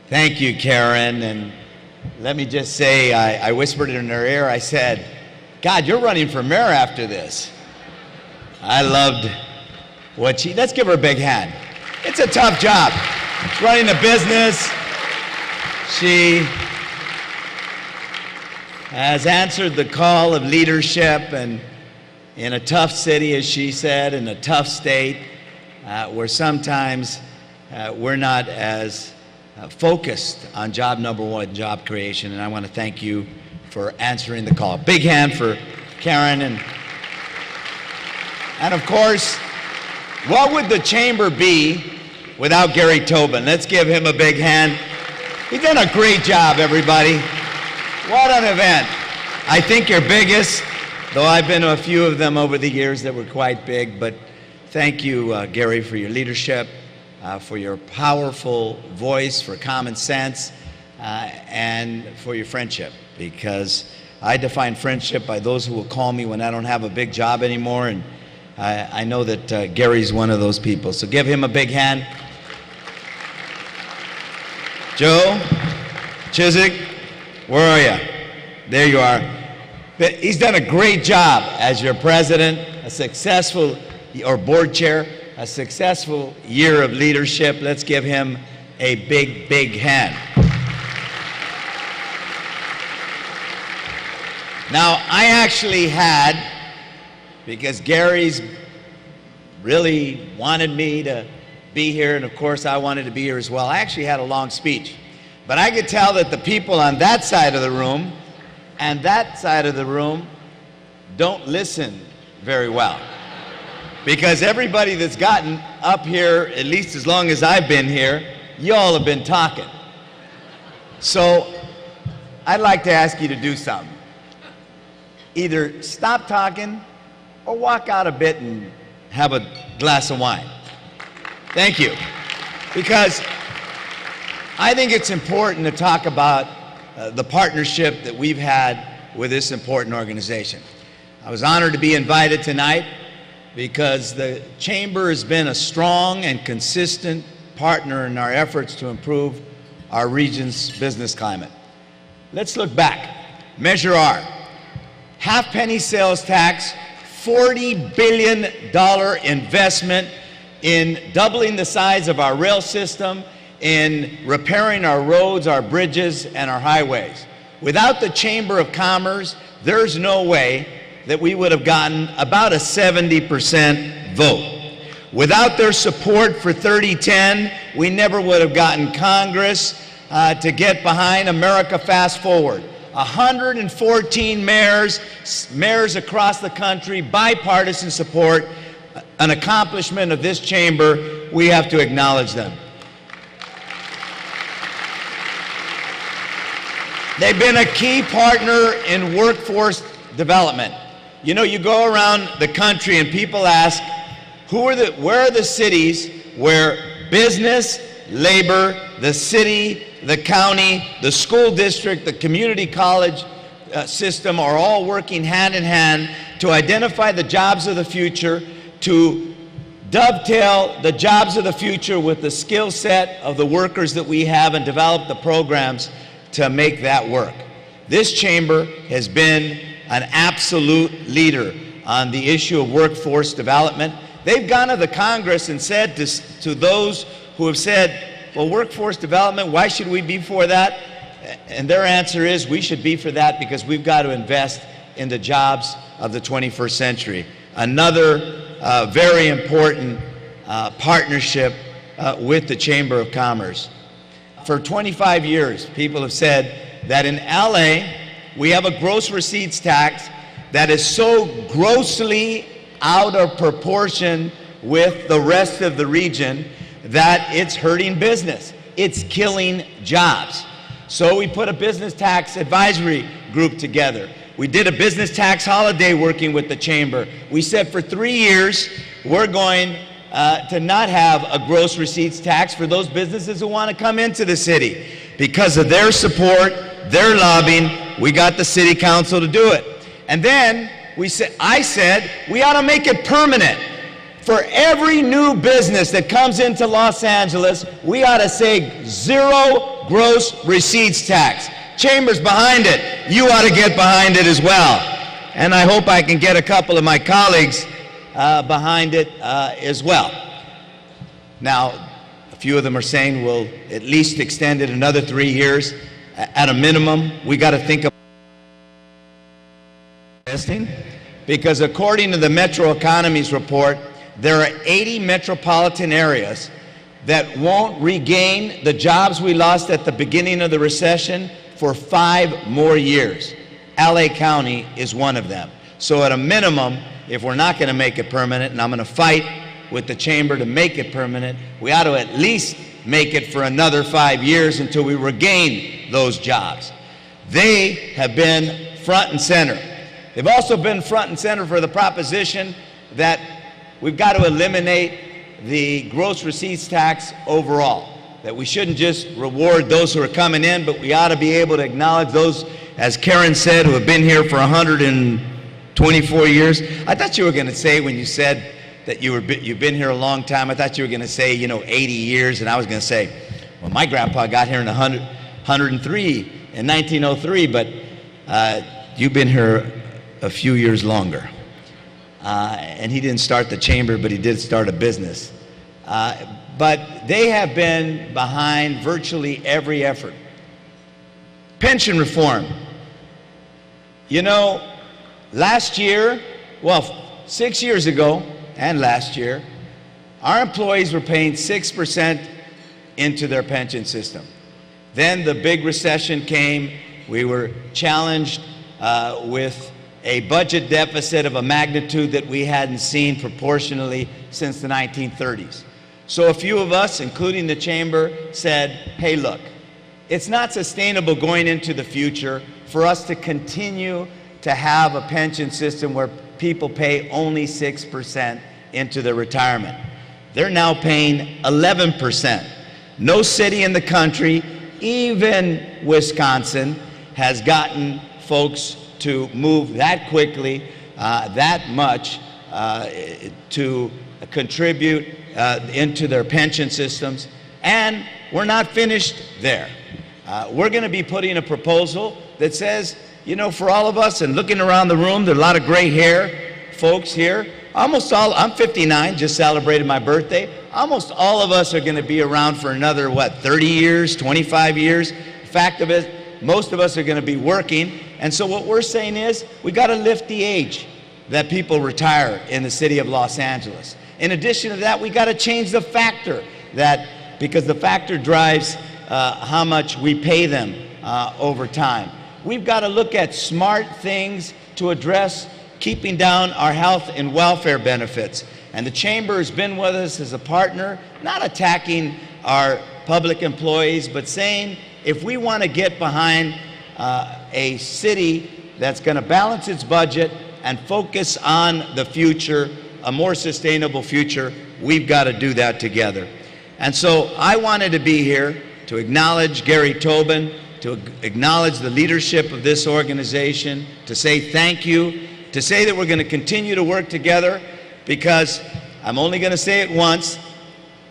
Thank you, Karen. And let me just say, I whispered in her ear, I said, God, you're running for mayor after this. I loved what let's give her a big hand. It's a tough job. She's running a business. She has answered the call of leadership, and in a tough city, as she said, in a tough state, where sometimes we're not as focused on job number one, job creation. And I want to thank you for answering the call. Big hand for Karen. And of course, what would the chamber be without Gary Tobin? Let's give him a big hand. He's done a great job, everybody. What an event. I think your biggest, though I've been to a few of them over the years that were quite big, but thank you, Gary, for your leadership, for your powerful voice, for common sense, and for your friendship, because I define friendship by those who will call me when I don't have a big job anymore, and I know that Gary's one of those people. So give him a big hand. Joe Chiswick, where are you? There you are. He's done a great job as your president, a successful, or board chair, a successful year of leadership. Let's give him a big, big hand. Now, I actually had, because Gary's really wanted me to be here, and of course I wanted to be here as well, I actually had a long speech. But I could tell that the people on that side of the room and that side of the room don't listen very well. Because everybody that's gotten up here, at least as long as I've been here, you all have been talking. So I'd like to ask you to do something. Either stop talking or walk out a bit and have a glass of wine. Thank you. Because I think it's important to talk about the partnership that we've had with this important organization. I was honored to be invited tonight because the Chamber has been a strong and consistent partner in our efforts to improve our region's business climate. Let's look back. Measure R. Half-penny sales tax, $40 billion investment in doubling the size of our rail system, in repairing our roads, our bridges, and our highways. Without the Chamber of Commerce, there's no way that we would have gotten about a 70% vote. Without their support for 3010, we never would have gotten Congress to get behind America Fast Forward. 114 mayors across the country, bipartisan support, an accomplishment of this chamber. We have to acknowledge them. They've been a key partner in workforce development. You know, you go around the country and people ask, where are the cities where business, labor, the city, the county, the school district, the community college system are all working hand in hand to identify the jobs of the future, to dovetail the jobs of the future with the skill set of the workers that we have, and develop the programs to make that work. This chamber has been an absolute leader on the issue of workforce development. They've gone to the Congress and said to those who have said, well, workforce development, why should we be for that? And their answer is, we should be for that because we've got to invest in the jobs of the 21st century. Another very important partnership with the Chamber of Commerce. For 25 years, people have said that in LA, we have a gross receipts tax that is so grossly out of proportion with the rest of the region that it's hurting business. It's killing jobs. So we put a business tax advisory group together. We did a business tax holiday working with the chamber. We said for 3 years, we're going to not have a gross receipts tax for those businesses who want to come into the city. Because of their support, their lobbying, we got the city council to do it. And then I said we ought to make it permanent. For every new business that comes into Los Angeles, we ought to say zero gross receipts tax. Chamber's behind it. You ought to get behind it as well. And I hope I can get a couple of my colleagues behind it as well. Now, a few of them are saying we'll at least extend it another 3 years. At a minimum, we got to think about investing, because according to the Metro Economies report, there are 80 metropolitan areas that won't regain the jobs we lost at the beginning of the recession for 5 more years. LA County is one of them. So at a minimum, if we're not going to make it permanent, and I'm going to fight with the Chamber to make it permanent, we ought to at least make it for another 5 years until we regain those jobs. They have been front and center. They've also been front and center for the proposition that we've got to eliminate the gross receipts tax overall, that we shouldn't just reward those who are coming in, but we ought to be able to acknowledge those, as Karen said, who have been here for 124 years. I thought you were going to say, when you said that you've been here a long time, I thought you were going to say, 80 years, and I was going to say, well, my grandpa got here in 103 in 1903, but you've been here a few years longer. And he didn't start the Chamber, but he did start a business. But they have been behind virtually every effort. Pension reform. Last year, 6 years ago and last year, our employees were paying 6% into their pension system. Then the big recession came. We were challenged with a budget deficit of a magnitude that we hadn't seen proportionally since the 1930s. So a few of us, including the Chamber, said, hey, look, it's not sustainable going into the future for us to continue to have a pension system where people pay only 6% into their retirement. They're now paying 11%. No city in the country, even Wisconsin, has gotten folks to move that quickly, that much, to contribute into their pension systems. And we're not finished there. We're going to be putting a proposal that says, for all of us, and looking around the room, there are a lot of gray hair folks here. Almost all, I'm 59, just celebrated my birthday. Almost all of us are going to be around for another, 30 years, 25 years. The fact of it, most of us are going to be working. And so what we're saying is, we got to lift the age that people retire in the city of Los Angeles. In addition to that, we got to change the factor because the factor drives how much we pay them over time. We've got to look at smart things to address keeping down our health and welfare benefits. And the Chamber has been with us as a partner, not attacking our public employees, but saying if we want to get behind a city that's going to balance its budget and focus on the future, a more sustainable future, we've got to do that together. And so I wanted to be here to acknowledge Gary Tobin, to acknowledge the leadership of this organization, to say thank you, to say that we're going to continue to work together, because I'm only going to say it once.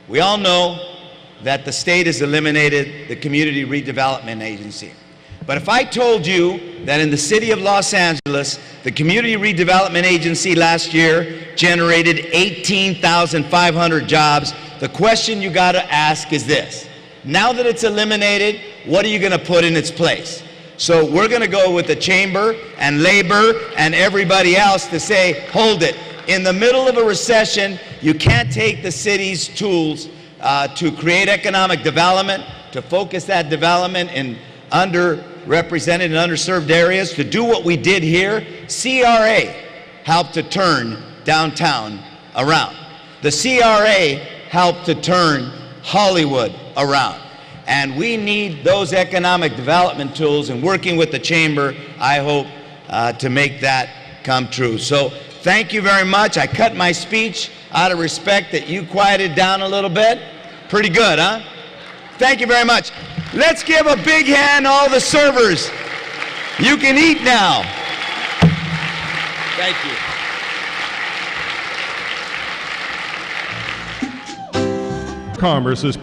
We all know that the state has eliminated the Community Redevelopment Agency. But if I told you that in the city of Los Angeles, the Community Redevelopment Agency last year generated 18,500 jobs, the question you got to ask is this: now that it's eliminated, what are you going to put in its place? So we're going to go with the Chamber and labor and everybody else to say, hold it. In the middle of a recession, you can't take the city's tools to create economic development, to focus that development in underrepresented and underserved areas, to do what we did here. CRA helped to turn downtown around. The CRA helped to turn Hollywood around. And we need those economic development tools, and working with the Chamber, I hope, to make that come true. So thank you very much. I cut my speech out of respect that you quieted down a little bit. Pretty good, huh? Thank you very much. Let's give a big hand to all the servers. You can eat now. Thank you. Commerce is